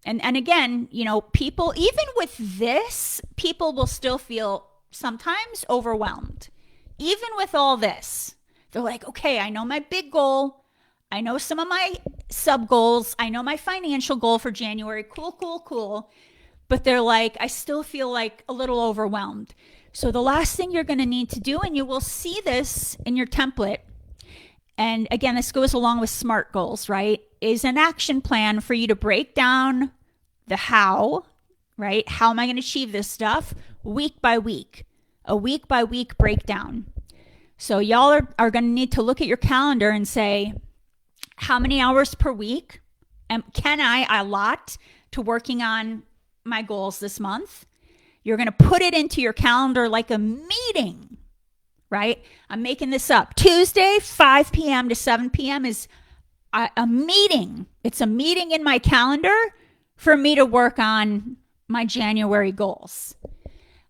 And again, people, even with this, people will still feel sometimes overwhelmed. Even with all this, they're like, okay, I know my big goal. I know some of my sub goals. I know my financial goal for January. Cool. But they're like, I still feel like a little overwhelmed. So the last thing you're going to need to do, and you will see this in your template, and again, this goes along with SMART goals, right, is an action plan for you to break down the how, right? How am I going to achieve this stuff week by week? A week by week breakdown. So y'all are going to need to look at your calendar and say, how many hours per week can I allot to working on my goals this month? You're going to put it into your calendar like a meeting, right? I'm making this up. Tuesday, 5 p.m. to 7 p.m. is a meeting. It's a meeting in my calendar for me to work on my January goals.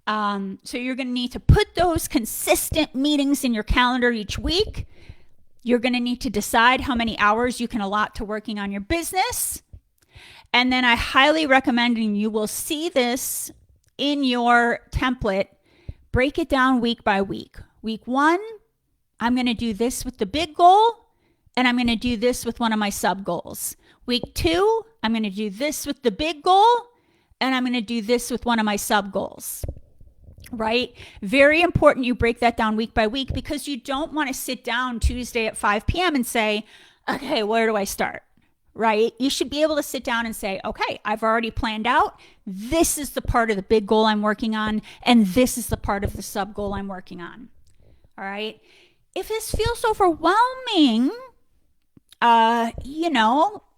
So you're going to need to put those consistent meetings in your calendar each week. You're going to need to decide how many hours you can allot to working on your business. And then I highly recommend, and you will see this in your template, break it down week by week. Week 1, I'm going to do this with the big goal, and I'm going to do this with one of my sub goals. Week 2, I'm going to do this with the big goal, and I'm going to do this with one of my sub goals. Right? Very important you break that down week by week, because you don't want to sit down Tuesday at 5 p.m. and say, okay, where do I start? Right? You should be able to sit down and say, okay, I've already planned out. This is the part of the big goal I'm working on, and this is the part of the sub goal I'm working on. All right? If this feels overwhelming,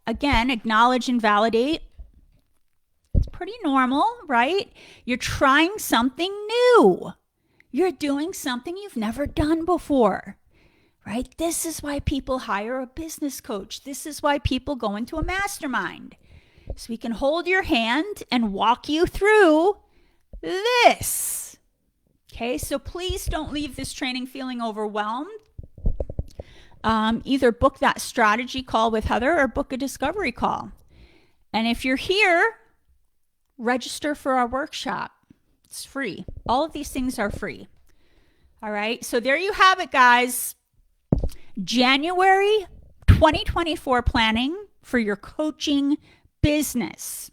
again, acknowledge and validate. It's pretty normal, right? You're trying something new. You're doing something you've never done before, right? This is why people hire a business coach. This is why people go into a mastermind. So we can hold your hand and walk you through this. Okay, so please don't leave this training feeling overwhelmed. Either book that strategy call with Heather or book a discovery call. And if you're here, register for our workshop. It's free. All of these things are free. All right. So there you have it, guys. January 2024 planning for your coaching business.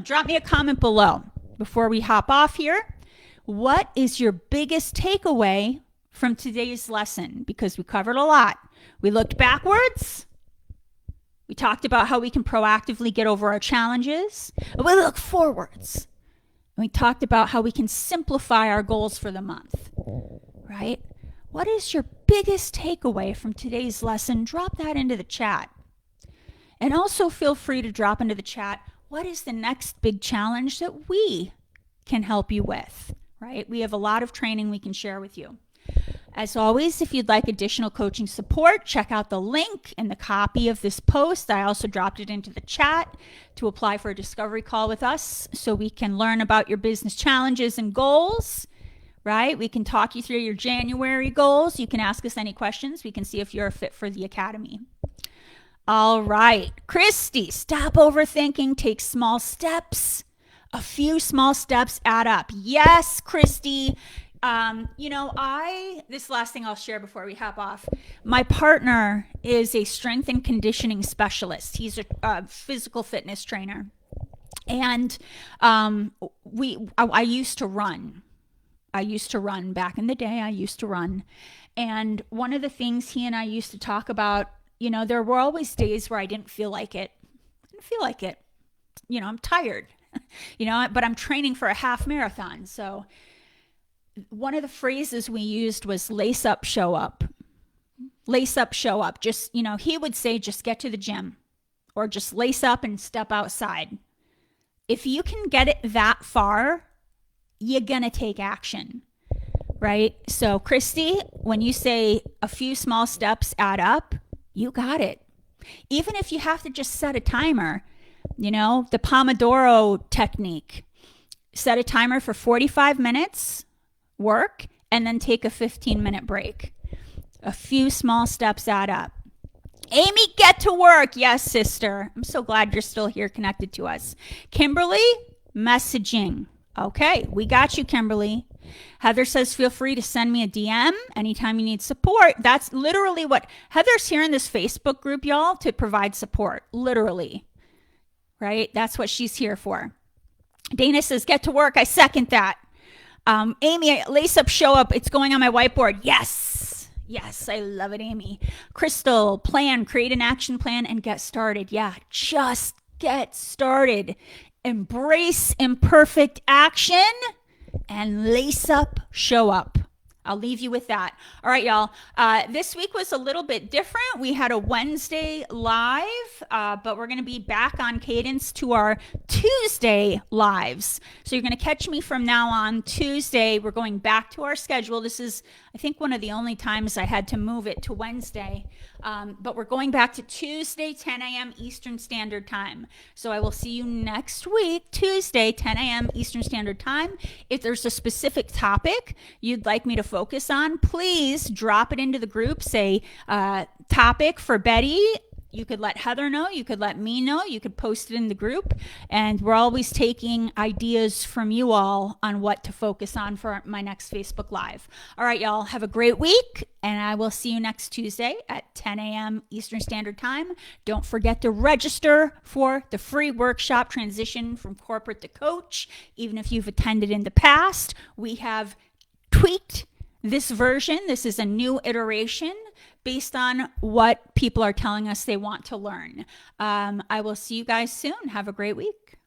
Drop me a comment below before we hop off here. What is your biggest takeaway from today's lesson? Because we covered a lot. We looked backwards. We talked about how we can proactively get over our challenges. We look forwards. And we talked about how we can simplify our goals for the month, right? What is your biggest takeaway from today's lesson? Drop that into the chat. And also feel free to drop into the chat, what is the next big challenge that we can help you with, right? We have a lot of training we can share with you. As always, if you'd like additional coaching support, check out the link in the copy of this post. I also dropped it into the chat to apply for a discovery call with us so we can learn about your business challenges and goals, right? We can talk you through your January goals. You can ask us any questions. We can see if you're a fit for the academy. All right, Christy, stop overthinking, take small steps. A few small steps add up. Yes, Christy. This last thing I'll share before we hop off. My partner is a strength and conditioning specialist. He's a physical fitness trainer. And I used to run. Back in the day. I used to run. And one of the things he and I used to talk about, there were always days where I didn't feel like it. I'm tired, but I'm training for a half marathon. So one of the phrases we used was lace up, show up. Lace up, show up. Just, he would say, just get to the gym or just lace up and step outside. If you can get it that far, you're going to take action, right? So Christy, when you say a few small steps add up, you got it. Even if you have to just set a timer, the Pomodoro technique, set a timer for 45 minutes, work, and then take a 15-minute break. A few small steps add up. Amy, get to work. Yes, sister. I'm so glad you're still here connected to us. Kimberly, messaging. Okay, we got you, Kimberly. Heather says, feel free to send me a DM anytime you need support. That's literally what Heather's here in this Facebook group, y'all, to provide support. Literally, right? That's what she's here for. Dana says, get to work. I second that. Amy, lace up, show up. It's going on my whiteboard. Yes. Yes, I love it, Amy. Crystal, plan, create an action plan and get started. Yeah, just get started. Embrace imperfect action and lace up, show up. I'll leave you with that. All right, y'all. This week was a little bit different. We had a Wednesday live, but we're going to be back on cadence to our Tuesday lives. So you're going to catch me from now on Tuesday. We're going back to our schedule. This is, I think, one of the only times I had to move it to Wednesday. But we're going back to Tuesday, 10 a.m. Eastern Standard Time. So I will see you next week, Tuesday, 10 a.m. Eastern Standard Time. If there's a specific topic you'd like me to focus on, please drop it into the group. Say, topic for Betty. You could let Heather know. You could let me know. You could post it in the group. And we're always taking ideas from you all on what to focus on for my next Facebook Live. All right, y'all. Have a great week. And I will see you next Tuesday at 10 a.m. Eastern Standard Time. Don't forget to register for the free workshop, Transition from Corporate to Coach. Even if you've attended in the past, we have tweaked this version. This is a new iteration based on what people are telling us they want to learn. I will see you guys soon. Have a great week.